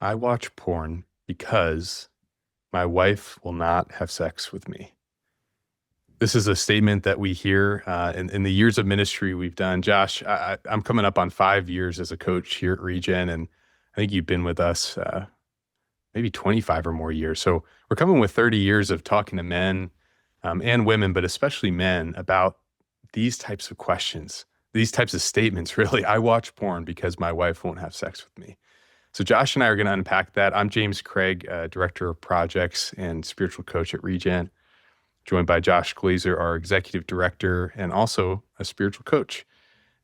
I watch porn because my wife will not have sex with me. This is a statement that we hear in the years of ministry we've done. Josh, I'm coming up on 5 years as a coach here at Regen, and I think you've been with us maybe 25 or more years. So we're coming with 30 years of talking to men and women, but especially men, about these types of questions, these types of statements. Really, I watch porn because my wife won't have sex with me. So Josh and I are going to unpack that. I'm James Craig, Director of Projects and Spiritual Coach at Regen, joined by Josh Glazer, our Executive Director and also a spiritual coach.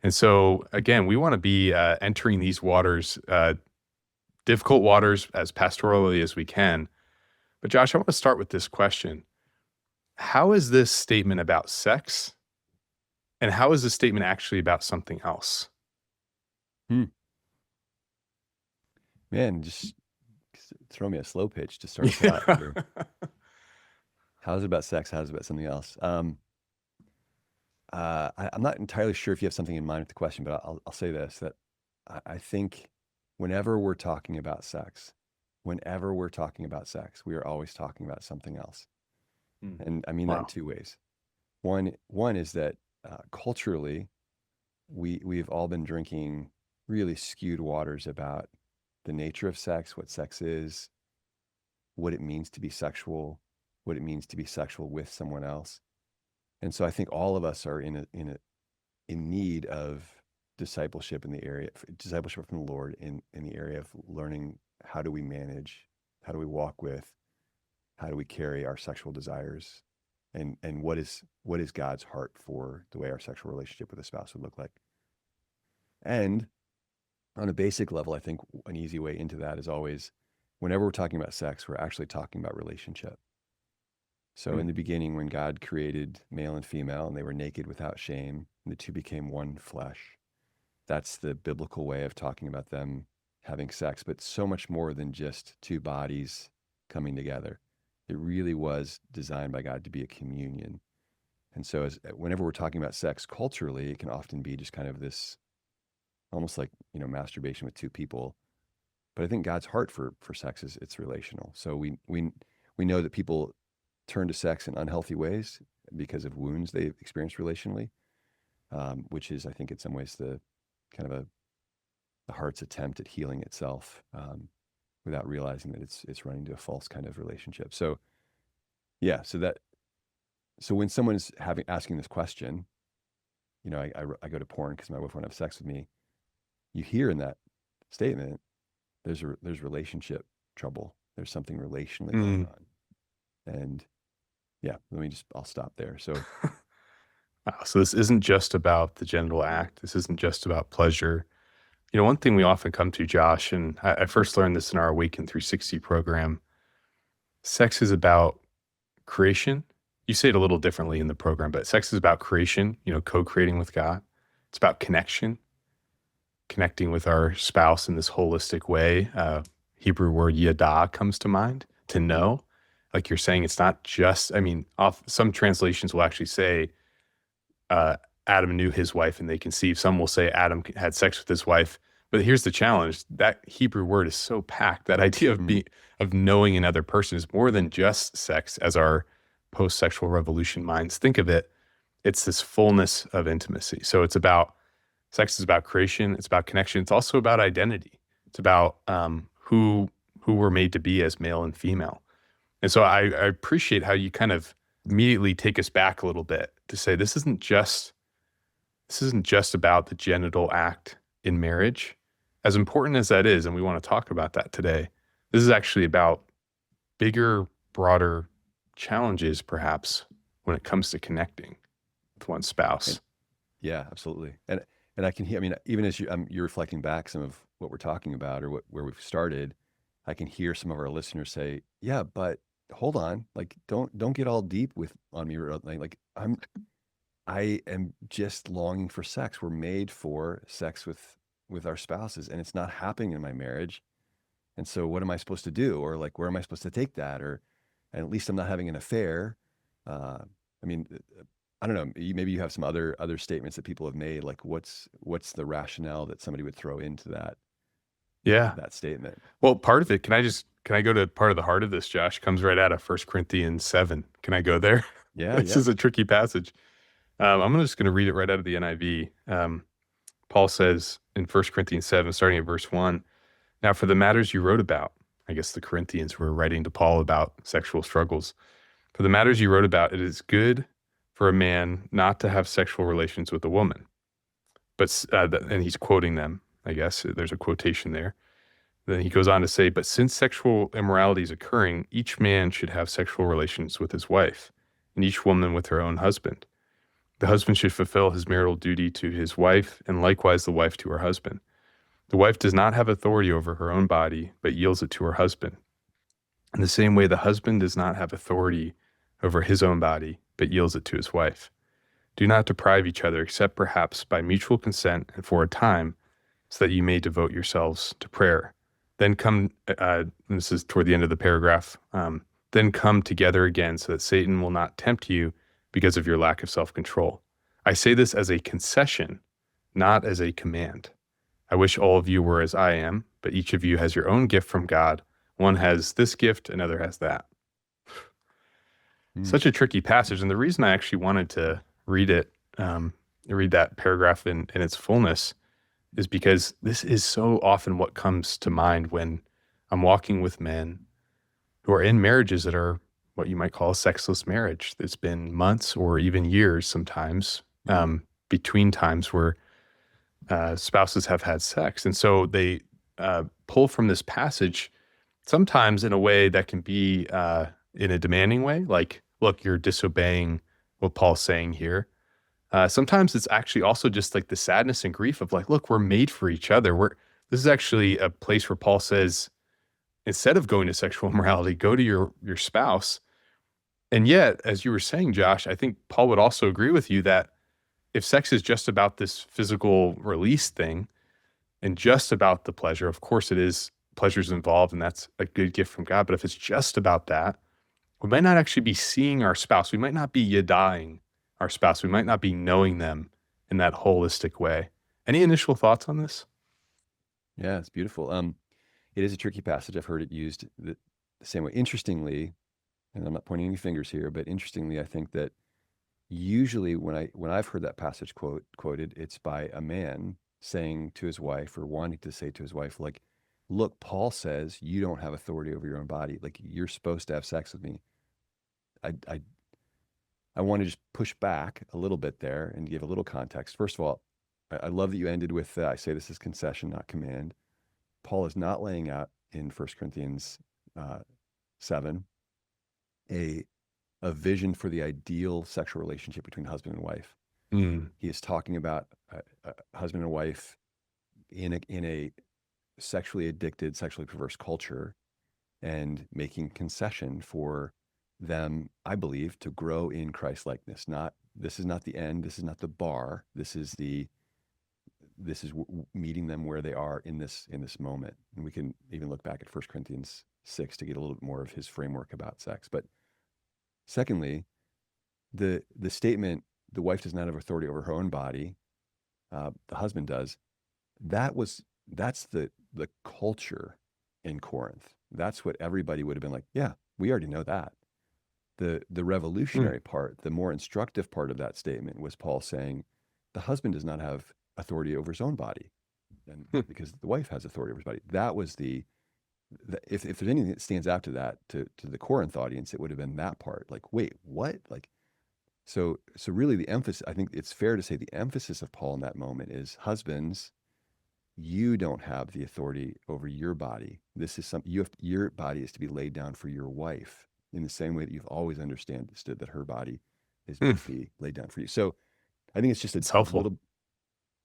And so, again, we want to be entering these waters, difficult waters, as pastorally as we can. But Josh, I want to start with this question. How is this statement about sex? And how is this statement actually about something else? Hmm. Man, just throw me a slow pitch to start us out here. How's it about sex? How's it about something else? I'm not entirely sure if you have something in mind with the question, but I'll say this, that I think whenever we're talking about sex, we are always talking about something else. Mm. And I mean that in Wow. two ways. One is that culturally, we've all been drinking really skewed waters about the nature of sex, what sex is, what it means to be sexual, what it means to be sexual with someone else. And so I think all of us are in need of discipleship in the area, discipleship from the Lord in the area of learning how do we manage, how do we walk with, how do we carry our sexual desires, and what is God's heart for the way our sexual relationship with a spouse would look like. And on a basic level, I think an easy way into that is always whenever we're talking about sex, we're actually talking about relationship. So in Mm. the beginning, when God created male and female and they were naked without shame, and the two became one flesh, that's the biblical way of talking about them having sex, but so much more than just two bodies coming together. It really was designed by God to be a communion. And so whenever we're talking about sex culturally, it can often be just kind of this almost like, masturbation with two people. But I think God's heart for sex is it's relational. So we know that people turn to sex in unhealthy ways because of wounds they've experienced relationally, which is, I think, in some ways the kind of the heart's attempt at healing itself, without realizing that it's running to a false kind of relationship. So yeah, so when someone's asking this question, I go to porn because my wife won't have sex with me. You hear in that statement, there's relationship trouble. There's something relationally going Mm. on, and yeah, I'll stop there. So Wow. So this isn't just about the genital act. This isn't just about pleasure. One thing we often come to, Josh, and I first learned this in our Awaken 360 program, sex is about creation. You say it a little differently in the program, but sex is about creation, co-creating with God. It's about connection, connecting with our spouse in this holistic way. Hebrew word yada comes to mind, to know. Like you're saying, it's not just, some translations will actually say, Adam knew his wife and they conceived. Some will say Adam had sex with his wife. But here's the challenge: that Hebrew word is so packed. That idea of mm, of knowing another person is more than just sex, as our post-sexual revolution minds think of it. It's this fullness of intimacy. So it's about sex is about creation. It's about connection. It's also about identity. It's about who we're made to be as male and female. And so I appreciate how you kind of immediately take us back a little bit to say this isn't just about the genital act in marriage, as important as that is, and we want to talk about that today. This is actually about bigger, broader challenges, perhaps, when it comes to connecting with one's and spouse. yeah, absolutely. And I can hear. I mean, even as you're reflecting back some of what we're talking about or where we've started, I can hear some of our listeners say, "Yeah, but hold on, like don't get all deep with on me. Like I am just longing for sex. We're made for sex with our spouses, and it's not happening in my marriage. And so, what am I supposed to do? Or like, where am I supposed to take that? Or, and at least I'm not having an affair. Uh, I mean, I don't know. Maybe you have some other statements that people have made. Like, what's the rationale that somebody would throw into that? Yeah. that statement. Well, part of it, can I go to part of the heart of this, Josh? Comes right out of 1 Corinthians 7. Can I go there? Yeah, This yeah. is a tricky passage. Just going to read it right out of the NIV. Paul says in 1 Corinthians 7, starting at verse 1, now for the matters you wrote about, I guess the Corinthians were writing to Paul about sexual struggles. For the matters you wrote about, it is good for a man not to have sexual relations with a woman. And he's quoting them, I guess. There's a quotation there. Then he goes on to say, but since sexual immorality is occurring, each man should have sexual relations with his wife, and each woman with her own husband. The husband should fulfill his marital duty to his wife, and likewise the wife to her husband. The wife does not have authority over her own body, but yields it to her husband. In the same way, the husband does not have authority over his own body, but yields it to his wife. Do not deprive each other, except perhaps by mutual consent and for a time, so that you may devote yourselves to prayer. Then come, and this is toward the end of the paragraph, then come together again so that Satan will not tempt you because of your lack of self control. I say this as a concession, not as a command. I wish all of you were as I am, but each of you has your own gift from God. One has this gift, another has that. Mm. Such a tricky passage. And the reason I actually wanted to read it, read that paragraph in its fullness, is because this is so often what comes to mind when I'm walking with men who are in marriages that are what you might call a sexless marriage. It's been months or even years sometimes Mm. between times where spouses have had sex. And so they pull from this passage sometimes in a way that can be in a demanding way, like, look, you're disobeying what Paul's saying here. Sometimes it's actually also just like the sadness and grief of like, look, we're made for each other. This is actually a place where Paul says, instead of going to sexual immorality, go to your spouse. And yet, as you were saying, Josh, I think Paul would also agree with you that if sex is just about this physical release thing and just about the pleasure, of course it is pleasures involved, and that's a good gift from God. But if it's just about that, we might not actually be seeing our spouse. We might not be yadaing our spouse. We might not be knowing them in that holistic way. Any initial thoughts on this? Yeah, it's beautiful. It is a tricky passage. I've heard it used the same way. Interestingly, and I'm not pointing any fingers here, but interestingly, I think that usually when I've heard that passage quoted, it's by a man saying to his wife or wanting to say to his wife, like, look, Paul says you don't have authority over your own body. Like you're supposed to have sex with me. I I I want to just push back a little bit there and give a little context. First of all, I love that you ended with I say this is concession, not command. Paul is not laying out in 1 Corinthians 7 a vision for the ideal sexual relationship between husband and wife. Mm, He is talking about a husband and wife in a sexually addicted, sexually perverse culture, and making concession for them, I believe, to grow in Christ likeness. Not this is not the end. This is not the bar. This is meeting them where they are in this moment. And we can even look back at 1 Corinthians 6 to get a little bit more of his framework about sex. But secondly, the statement, the wife does not have authority over her own body, the husband does. That's the culture in Corinth. That's what everybody would have been like, yeah, we already know that. The mm, revolutionary part, the more instructive part of that statement was Paul saying the husband does not have authority over his own body, and mm. because the wife has authority over his body. That was if there's anything that stands out to that to the Corinth audience, it would have been that part. Like, wait, what? Like, so really the emphasis, I think it's fair to say the emphasis of Paul in that moment is husbands, you don't have the authority over your body. This is your body is to be laid down for your wife in the same way that you've always understood that her body is Mm. meant to be laid down for you. So I think it's just a It's helpful.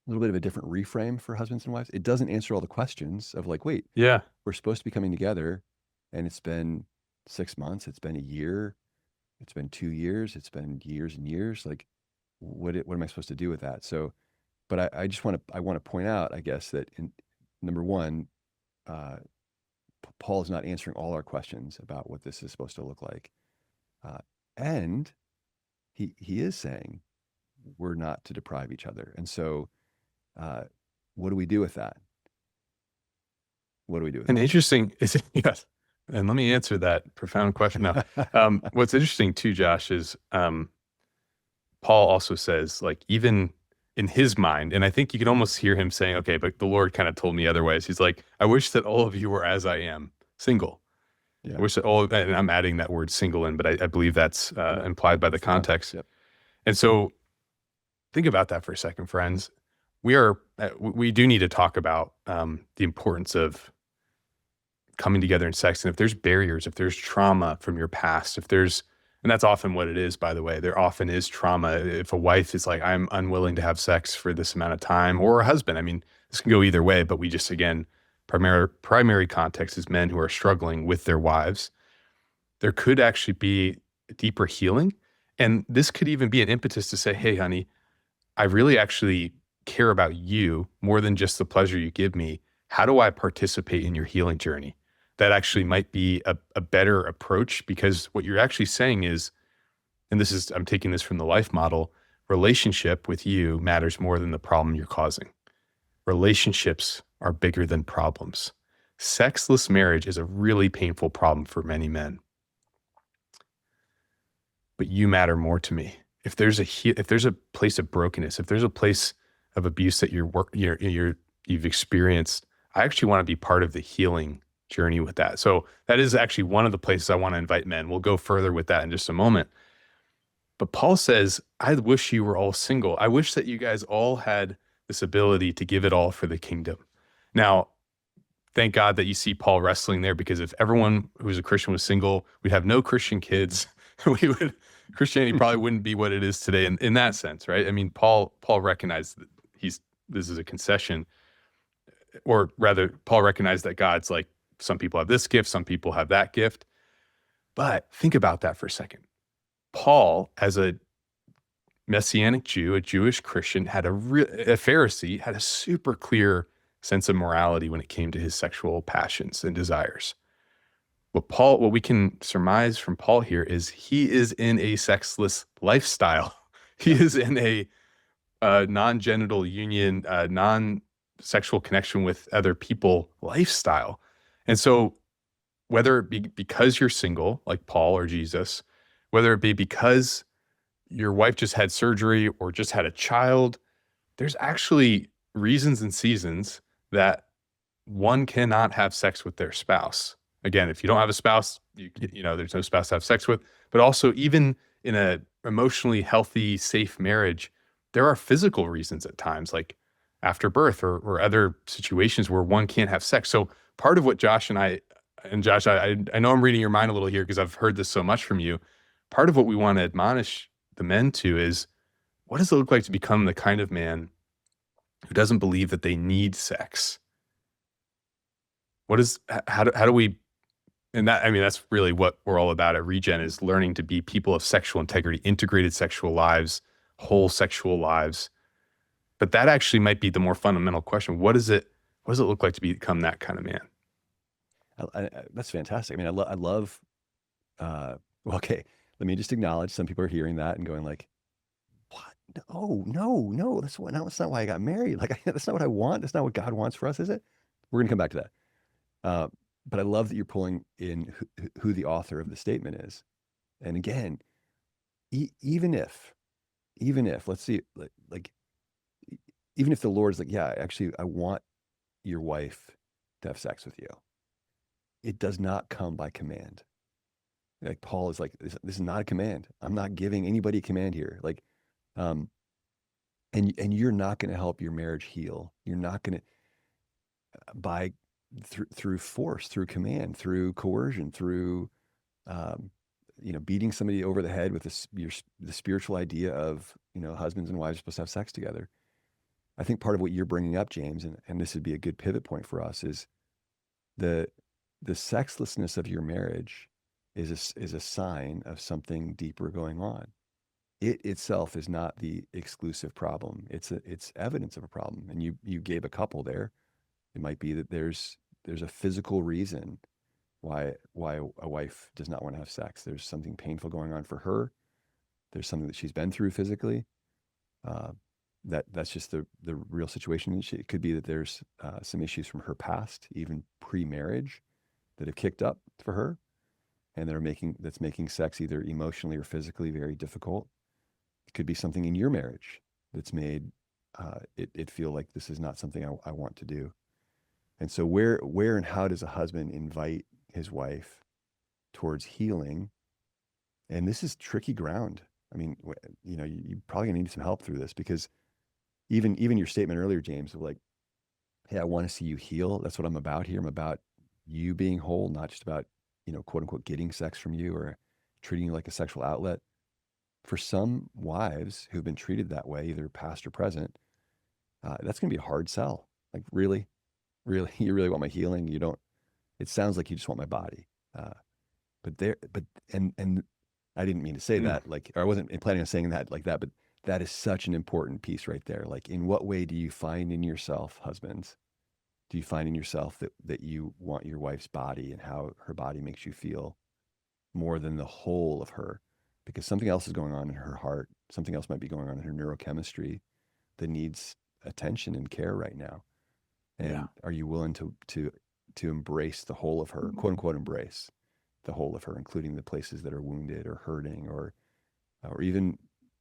little bit of a different reframe for husbands and wives. It doesn't answer all the questions of like, wait, Yeah. we're supposed to be coming together and it's been 6 months, it's been a year, it's been 2 years, it's been years and years. Like, what am I supposed to do with that? So, but I just want to point out, I guess, that in number one, uh, Paul is not answering all our questions about what this is supposed to look like, uh, and he is saying we're not to deprive each other. And so, uh, what do we do with that? What do we do with And interesting is yes. And let me answer that profound question now. that? What's interesting too, Josh, is Paul also says, like, even in his mind, and I think you can almost hear him saying, okay, but the Lord kind of told me otherwise. He's like, I wish that all of you were as I am, single. I Yeah. wish that all, and I'm adding that word single in, but I believe that's Yeah. implied by the That's the context. context. Yep. And so think about that for a second, friends. We do need to talk about the importance of coming together in sex. And if there's barriers, if there's trauma from your past, if there's, and that's often what it is, by the way, there often is trauma. If a wife is like, I'm unwilling to have sex for this amount of time, or a husband, I mean, this can go either way, but we just, again, primary context is men who are struggling with their wives. There could actually be deeper healing. And this could even be an impetus to say, hey, honey, I really actually care about you more than just the pleasure you give me. How do I participate in your healing journey? That actually might be a better approach, because what you're actually saying is, and this is, I'm taking this from the life model, relationship with you matters more than the problem you're causing. Relationships are bigger than problems. Sexless marriage is a really painful problem for many men, but you matter more to me. If there's a place of brokenness, if there's a place of abuse that you've experienced, I actually want to be part of the healing journey with that. So that is actually one of the places I want to invite men. We'll go further with that in just a moment. But Paul says, I wish you were all single. I wish that you guys all had this ability to give it all for the kingdom. Now, thank God that you see Paul wrestling there, because if everyone who's a Christian was single, we'd have no Christian kids. Christianity probably wouldn't be what it is today in that sense, right? I mean, Paul recognized that this is a concession, or rather, Paul recognized that God's like, some people have this gift, some people have that gift. But think about that for a second. Paul, as a Messianic Jew, a Jewish Christian, a Pharisee, had a super clear sense of morality when it came to his sexual passions and desires. What we can surmise from Paul here is he is in a sexless lifestyle. He is in a non-genital union, non-sexual connection with other people lifestyle. And so whether it be because you're single, like Paul or Jesus, whether it be because your wife just had surgery or just had a child, there's actually reasons and seasons that one cannot have sex with their spouse. Again, if you don't have a spouse, there's no spouse to have sex with. But also, even in a emotionally healthy, safe marriage, there are physical reasons at times, like after birth or other situations where one can't have sex. So part of what Josh, I know I'm reading your mind a little here because I've heard this so much from you. Part of what we want to admonish the men to is, what does it look like to become the kind of man who doesn't believe that they need sex? How do we, and that, I mean, that's really what we're all about at Regen, is learning to be people of sexual integrity, integrated sexual lives, whole sexual lives. But that actually might be the more fundamental question. What does it look like to become that kind of man? That's fantastic. I mean, I love, well, okay, let me just acknowledge some people are hearing that and going like, what? No, that's not why I got married. Like, that's not what I want. That's not what God wants for us, is it? We're going to come back to that. But I love that you're pulling in who the author of the statement is. And again, even if, let's see, like, even if the Lord's like, yeah, actually, I want your wife to have sex with you, it does not come by command. Like Paul is like, this is not a command. I'm not giving anybody a command here. Like, and you're not going to help your marriage heal. You're not going to by through force, through command, through coercion, through beating somebody over the head with the spiritual idea of husbands and wives are supposed to have sex together. I think part of what you're bringing up, James, and this would be a good pivot point for us, is the sexlessness of your marriage is a sign of something deeper going on. It itself is not the exclusive problem. It's evidence of a problem. And you gave a couple there. It might be that there's a physical reason why a wife does not want to have sex. There's something painful going on for her. There's something that she's been through physically. that's just the real situation. It could be that there's some issues from her past, even pre-marriage, that have kicked up for her, and that's making sex either emotionally or physically very difficult. It could be something in your marriage that's made it feel like this is not something I want to do. And so where and how does a husband invite his wife towards healing? And this is tricky ground. I mean, you probably gonna need some help through this, because even your statement earlier, James, of like, hey, I want to see you heal. That's what I'm about here. I'm about you being whole, not just about, quote unquote, getting sex from you or treating you like a sexual outlet. For some wives who've been treated that way, either past or present, that's going to be a hard sell. Like, really, really, you really want my healing? You don't. It sounds like you just want my body. Uh, and I didn't mean to say Mm. that, like, or I wasn't planning on saying that like that, but that is such an important piece right there. Like, in what way do you find in yourself, husbands? Do you find in yourself that you want your wife's body and how her body makes you feel more than the whole of her? Because something else is going on in her heart. Something else might be going on in her neurochemistry that needs attention and care right now. Yeah. And are you willing to embrace the whole of her, quote unquote, embrace the whole of her, including the places that are wounded or hurting or even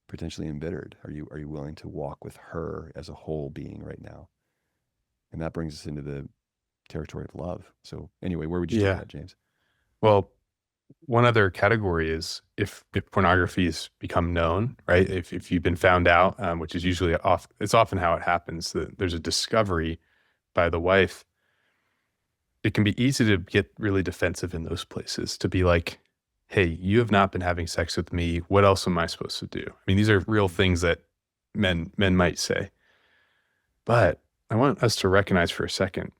potentially embittered? Are you willing to walk with her as a whole being right now? And that brings us into the territory of love. So anyway, where would you take Yeah. that, James? Well, one other category is if pornography has become known, right? If you've been found out, which is usually it's often how it happens, that there's a discovery by the wife. It can be easy to get really defensive in those places, to be like, hey, you have not been having sex with me. What else am I supposed to do? I mean, these are real things that men might say. But I want us to recognize for a second.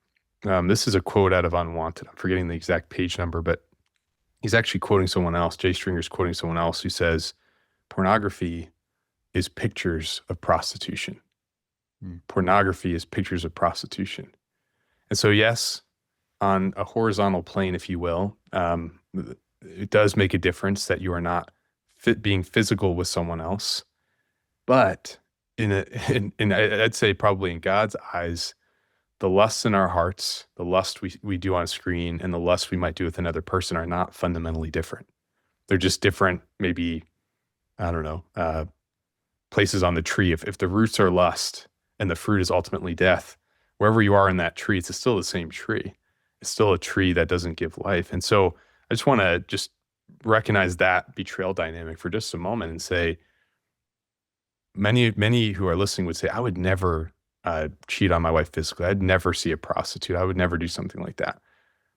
This is a quote out of Unwanted. I'm forgetting the exact page number, but he's actually quoting someone else. Jay Stringer's quoting someone else who says, pornography is pictures of prostitution. Mm. Pornography is pictures of prostitution. And so, yes, on a horizontal plane, if you will, it does make a difference that you are not being physical with someone else. But I'd say probably in God's eyes, the lusts in our hearts, the lust we do on a screen, and the lust we might do with another person are not fundamentally different. They're just different, maybe, I don't know, places on the tree. If the roots are lust and the fruit is ultimately death, wherever you are in that tree, it's still the same tree. It's still a tree that doesn't give life. And so I just want to just recognize that betrayal dynamic for just a moment and say, many who are listening would say, I would never cheat on my wife physically. I'd never see a prostitute. I would never do something like that.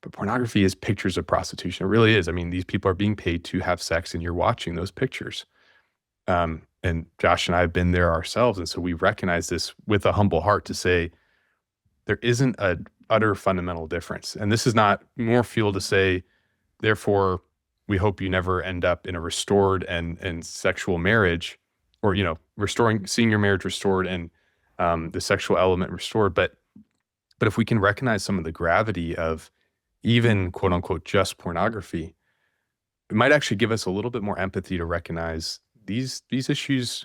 But pornography is pictures of prostitution. It really is. I mean, these people are being paid to have sex, and you're watching those pictures. And Josh and I have been there ourselves. And so we recognize this with a humble heart to say, there isn't a utter fundamental difference. And this is not more fuel to say, therefore, we hope you never end up in a restored and sexual marriage, or, seeing your marriage restored and the sexual element restored. But if we can recognize some of the gravity of even quote unquote just pornography, it might actually give us a little bit more empathy to recognize these issues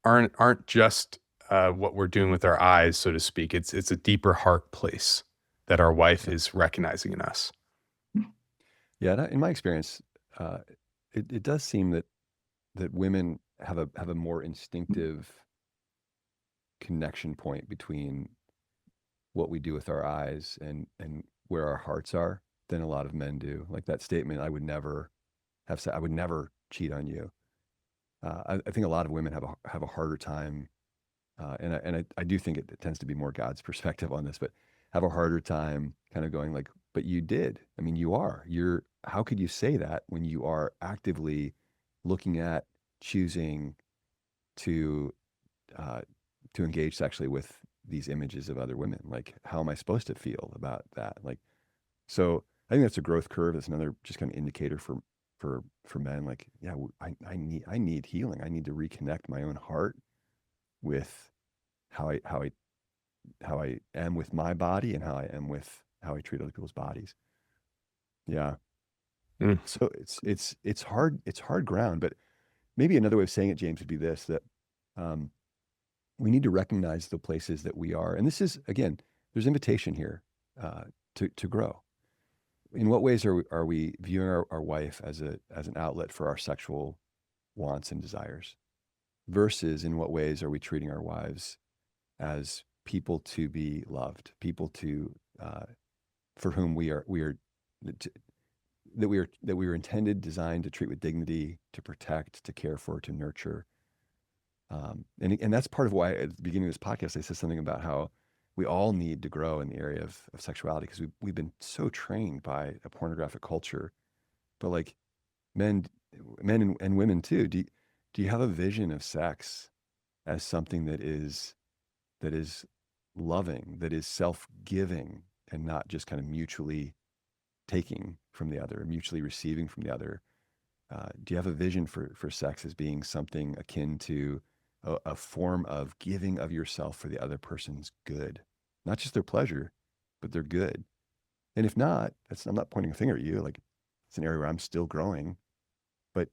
aren't just what we're doing with our eyes, so to speak. It's a deeper heart place that our wife Yeah. is recognizing in us. Yeah. In my experience, uh, it does seem that women have a more instinctive connection point between what we do with our eyes and where our hearts are than a lot of men do. Like that statement, I would never I would never cheat on you. I think a lot of women have a harder time, and I do think it tends to be more God's perspective on this, but have a harder time kind of going like, but you did. I mean, you're. How could you say that when you are actively looking at, choosing to uh, to engage sexually with these images of other women? Like, how am I supposed to feel about that? Like, so I think that's a growth curve. That's another just kind of indicator for men. Like, yeah, I need healing. I need to reconnect my own heart with how I am with my body and how I am with how I treat other people's bodies. Yeah. Mm. So it's hard ground, but maybe another way of saying it, James, would be this, that um, we need to recognize the places that we are. And this is, again, there's invitation here to grow. In what ways are we viewing our wife as an outlet for our sexual wants and desires, versus in what ways are we treating our wives as people to be loved, people to for whom that we are intended, designed to treat with dignity, to protect, to care for, to nurture. And that's part of why at the beginning of this podcast I said something about how we all need to grow in the area of sexuality, because we've been so trained by a pornographic culture. But like men and women too, do you have a vision of sex as something that is loving, that is self-giving, and not just kind of mutually taking from the other, mutually receiving from the other? Do you have a vision for sex as being something akin to a form of giving of yourself for the other person's good, not just their pleasure, but their good? And if not, I'm not pointing a finger at you. Like, it's an area where I'm still growing, but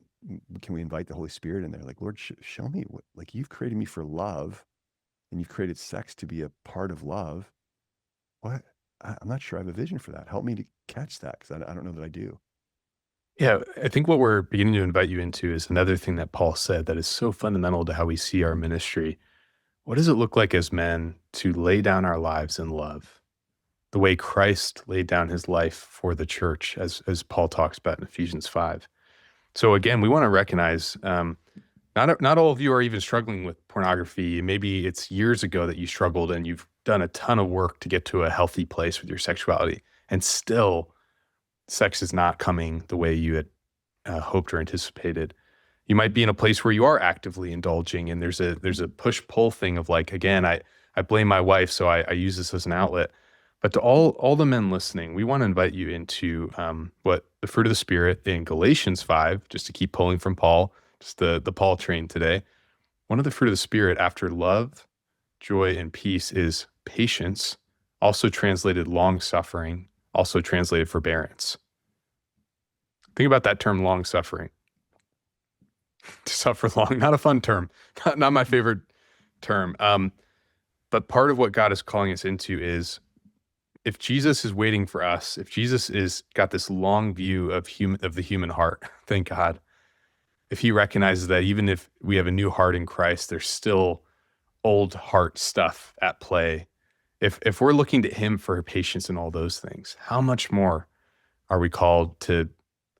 can we invite the Holy Spirit in there? Like, Lord, show me what, like, you've created me for love, and you've created sex to be a part of love. What? I'm not sure I have a vision for that. Help me to catch that, because I don't know that I do. Yeah, I think what we're beginning to invite you into is another thing that Paul said that is so fundamental to how we see our ministry. What does it look like as men to lay down our lives in love, the way Christ laid down his life for the church, as Paul talks about in Ephesians 5? So again, we want to recognize not all of you are even struggling with pornography. Maybe it's years ago that you struggled and you've done a ton of work to get to a healthy place with your sexuality, and still sex is not coming the way you had hoped or anticipated. You might be in a place where you are actively indulging, and there's a push pull thing of like, again, I blame my wife, so I use this as an outlet. But to all the men listening, we want to invite you into what the fruit of the Spirit in Galatians 5, just to keep pulling from Paul, just the Paul train today. One of the fruit of the Spirit after love, joy, and peace is patience, also translated long suffering, also translated forbearance. Think about that term, long suffering. To suffer long, not a fun term, not my favorite term. But part of what God is calling us into is, if Jesus is waiting for us, if Jesus is got this long view of the human heart, thank God. If he recognizes that even if we have a new heart in Christ, there's still old heart stuff at play. If we're looking to him for patience and all those things, how much more are we called to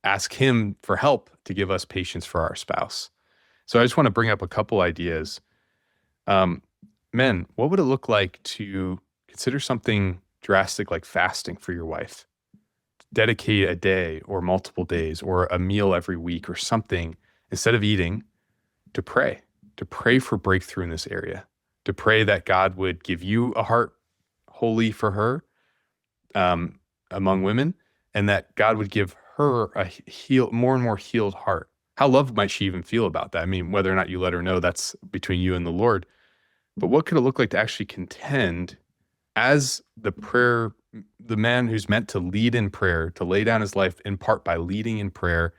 ask him for help to give us patience for our spouse? So I just want to bring up a couple ideas. Men, what would it look like to consider something drastic like fasting for your wife? Dedicate a day or multiple days or a meal every week or something, instead of eating, to pray for breakthrough in this area, to pray that God would give you a heart holy for her among women, and that God would give her a more and more healed heart. How loved might she even feel about that? I mean, whether or not you let her know, that's between you and the Lord. But what could it look like to actually contend as the man who's meant to lead in prayer, to lay down his life in part by leading in prayer?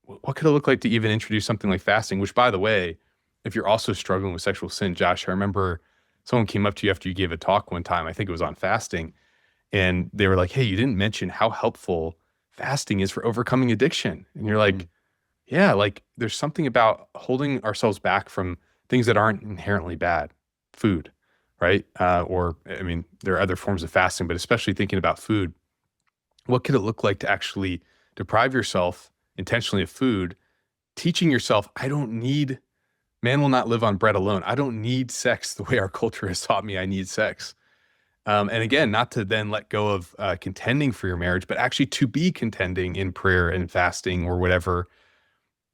What could it look like to even introduce something like fasting? Which, by the way, if you're also struggling with sexual sin, Josh, I remember someone came up to you after you gave a talk one time, I think it was on fasting, and they were like, hey, you didn't mention how helpful fasting is for overcoming addiction. And you're like, yeah, like there's something about holding ourselves back from things that aren't inherently bad, food, right? Or, I mean, there are other forms of fasting, but especially thinking about food. What could it look like to actually deprive yourself intentionally of food, teaching yourself, man will not live on bread alone. I don't need sex the way our culture has taught me I need sex. And again, not to then let go of contending for your marriage, but actually to be contending in prayer and fasting or whatever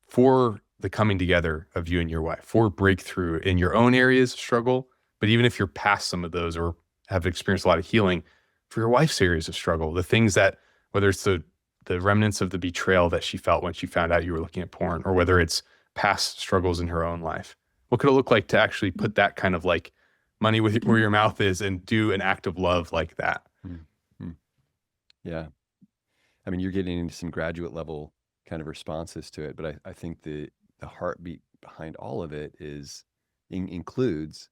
for the coming together of you and your wife, for breakthrough in your own areas of struggle. But even if you're past some of those or have experienced a lot of healing, for your wife's areas of struggle, the things that, whether it's the remnants of the betrayal that she felt when she found out you were looking at porn, or whether it's past struggles in her own life, what could it look like to actually put that kind of like money where your mouth is and do an act of love like that? Mm-hmm. Yeah. I mean, you're getting into some graduate level kind of responses to it, but I think the heartbeat behind all of it includes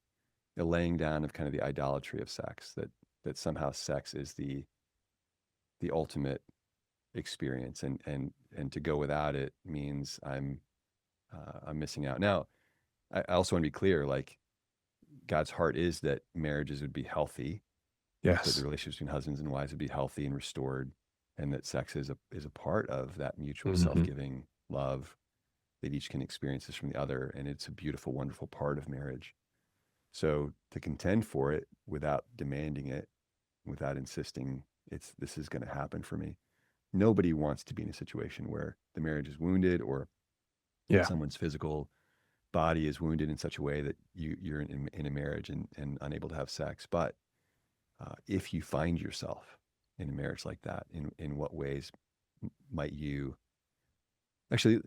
a laying down of kind of the idolatry of sex, that somehow sex is the ultimate experience, and to go without it means I'm missing out. Now, I also want to be clear, like, God's heart is that marriages would be healthy, that the Yes. relationships between husbands and wives would be healthy and restored, and that sex is a part of that mutual Hmm. self-giving love that each can experience this from the other, and it's a beautiful, wonderful part of marriage. So to contend for it without demanding it, without insisting this is going to happen for me. Nobody wants to be in a situation where the marriage is wounded, or Yeah. someone's physical body is wounded in such a way that you're in a marriage and unable to have sex. But if you find yourself in a marriage like that, in what ways might you actually,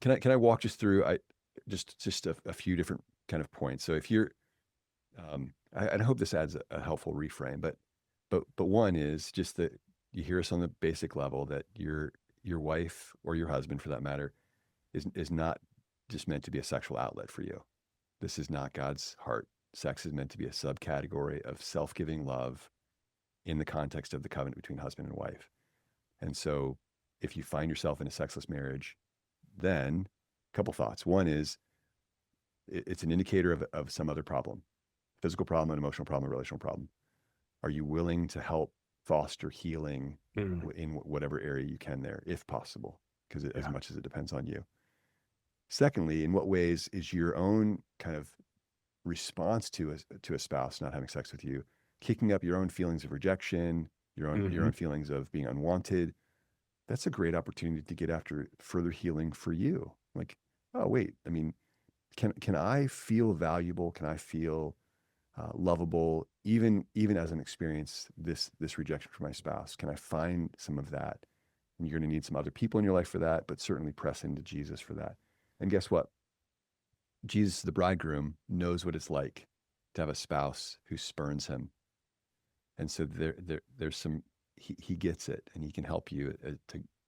can I walk just through, I just a few different kind of points. So if you're, I hope this adds a helpful reframe, but one is just that you hear us on the basic level that your wife, or your husband for that matter, is not just meant to be a sexual outlet for you. This is not God's heart. Sex is meant to be a subcategory of self-giving love in the context of the covenant between husband and wife. And so if you find yourself in a sexless marriage, then a couple thoughts. One is it's an indicator of some other problem: physical problem, an emotional problem, a relational problem. Are you willing to help foster healing Mm. in whatever area you can there, if possible, because as Yeah. much as it depends on you? Secondly, in what ways is your own kind of response to a spouse not having sex with you kicking up your own feelings of rejection, your Hmm. own feelings of being unwanted? That's a great opportunity to get after further healing for you. Like, oh wait, I mean, can I feel valuable? Can I feel lovable, even as an experience this rejection from my spouse? Can I find some of that? And you're going to need some other people in your life for that, but certainly press into Jesus for that. And guess what? Jesus, the bridegroom, knows what it's like to have a spouse who spurns him. And so there's some, he gets it, and he can help you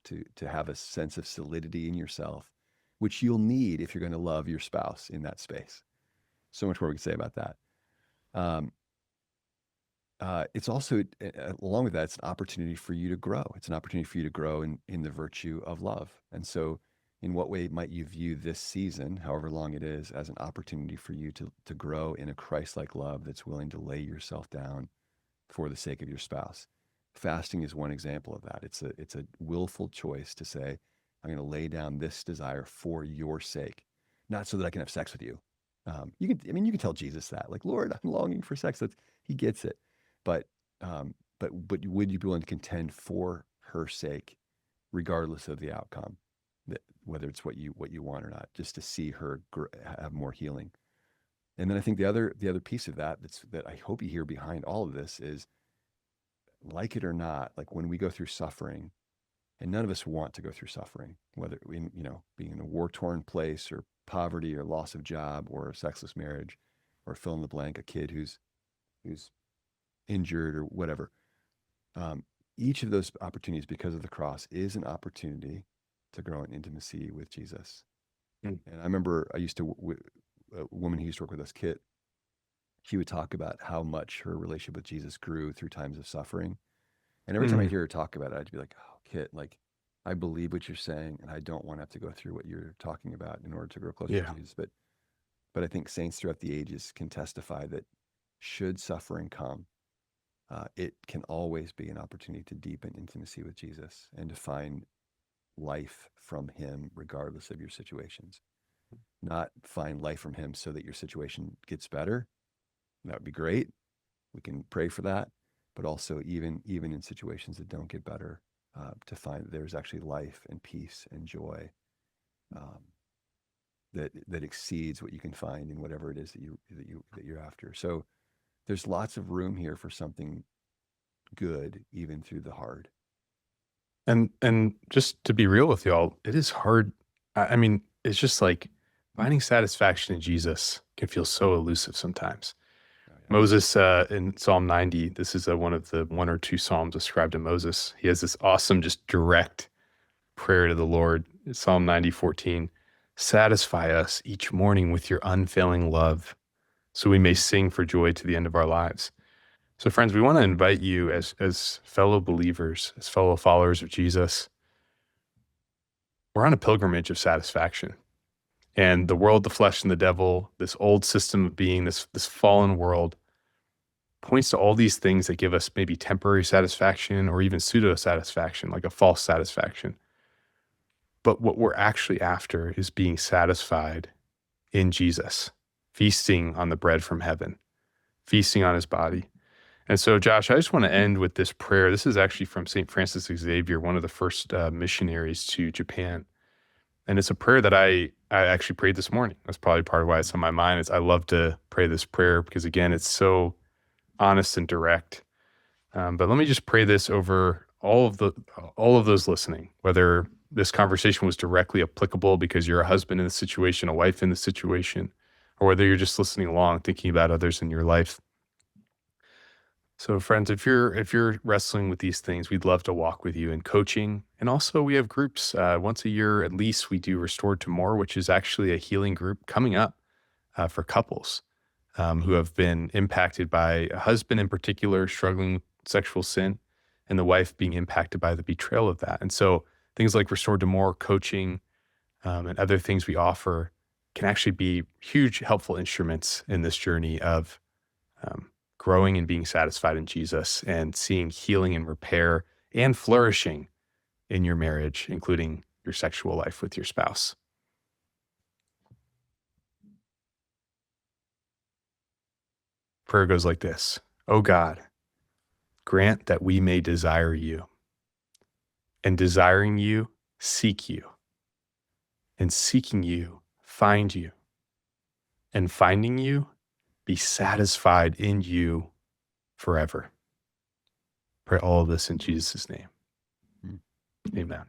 to have a sense of solidity in yourself, which you'll need if you're going to love your spouse in that space. So much more we can say about that. Um, it's also, along with that, it's an opportunity for you to grow. It's an opportunity for you to grow in the virtue of love. And so, in what way might you view this season, however long it is, as an opportunity for you to grow in a Christ-like love that's willing to lay yourself down for the sake of your spouse? Fasting is one example of that. It's a willful choice to say, I'm going to lay down this desire for your sake, not so that I can have sex with you. You can tell Jesus that, like, Lord, I'm longing for sex. He gets it. But but would you be willing to contend for her sake, regardless of the outcome, whether it's what you want or not, just to see her have more healing? And then I think the other piece of that I hope you hear behind all of this is, like it or not, like when we go through suffering, and none of us want to go through suffering, whether in, being in a war-torn place, or poverty, or loss of job, or a sexless marriage, or fill in the blank, a kid who's injured, or whatever. Um, each of those opportunities, because of the cross, is an opportunity to grow in intimacy with Jesus. Mm. And I remember I used to, a woman who used to work with us, Kit, she would talk about how much her relationship with Jesus grew through times of suffering. And every time I Mm. hear her talk about it, I'd be like, oh, Kit, like, I believe what you're saying, and I don't want to have to go through what you're talking about in order to grow closer to Yeah. Jesus. But I think saints throughout the ages can testify that should suffering come, it can always be an opportunity to deepen intimacy with Jesus and to find life from him, regardless of your situations. Not find life from him so that your situation gets better. That would be great. We can pray for that. But also, even in situations that don't get better, to find that there's actually life and peace and joy, um, that exceeds what you can find in whatever it is that you're after. So there's lots of room here for something good, even through the hard. And just to be real with y'all, it is hard. I mean, it's just like finding satisfaction in Jesus can feel so elusive sometimes. Oh yeah. Moses, in Psalm 90, this is one of the one or two Psalms ascribed to Moses. He has this awesome, just direct prayer to the Lord. Psalm 90:14. Satisfy us each morning with your unfailing love, so we may sing for joy to the end of our lives. So friends, we want to invite you as fellow believers, as fellow followers of Jesus. We're on a pilgrimage of satisfaction. And the world, the flesh, and the devil, this old system of being, this fallen world, points to all these things that give us maybe temporary satisfaction or even pseudo satisfaction, like a false satisfaction. But what we're actually after is being satisfied in Jesus, feasting on the bread from heaven, feasting on his body. And so, Josh, I just want to end with this prayer. This is actually from St. Francis Xavier, one of the first missionaries to Japan. And it's a prayer that I actually prayed this morning. That's probably part of why it's on my mind. Is I love to pray this prayer because, again, it's so honest and direct. But let me just pray this over all of those listening, whether this conversation was directly applicable because you're a husband in the situation, a wife in the situation, or whether you're just listening along, thinking about others in your life. So friends, if you're wrestling with these things, we'd love to walk with you in coaching. And also we have groups once a year, at least we do Restored to More, which is actually a healing group coming up for couples who have been impacted by a husband in particular struggling with sexual sin and the wife being impacted by the betrayal of that. And so things like Restored to More coaching and other things we offer can actually be huge helpful instruments in this journey of growing and being satisfied in Jesus and seeing healing and repair and flourishing in your marriage, including your sexual life with your spouse. Prayer goes like this: "O God, grant that we may desire you, and desiring you, seek you, and seeking you, find you, and finding you, be satisfied in you forever." Pray all of this in Jesus' name. Amen.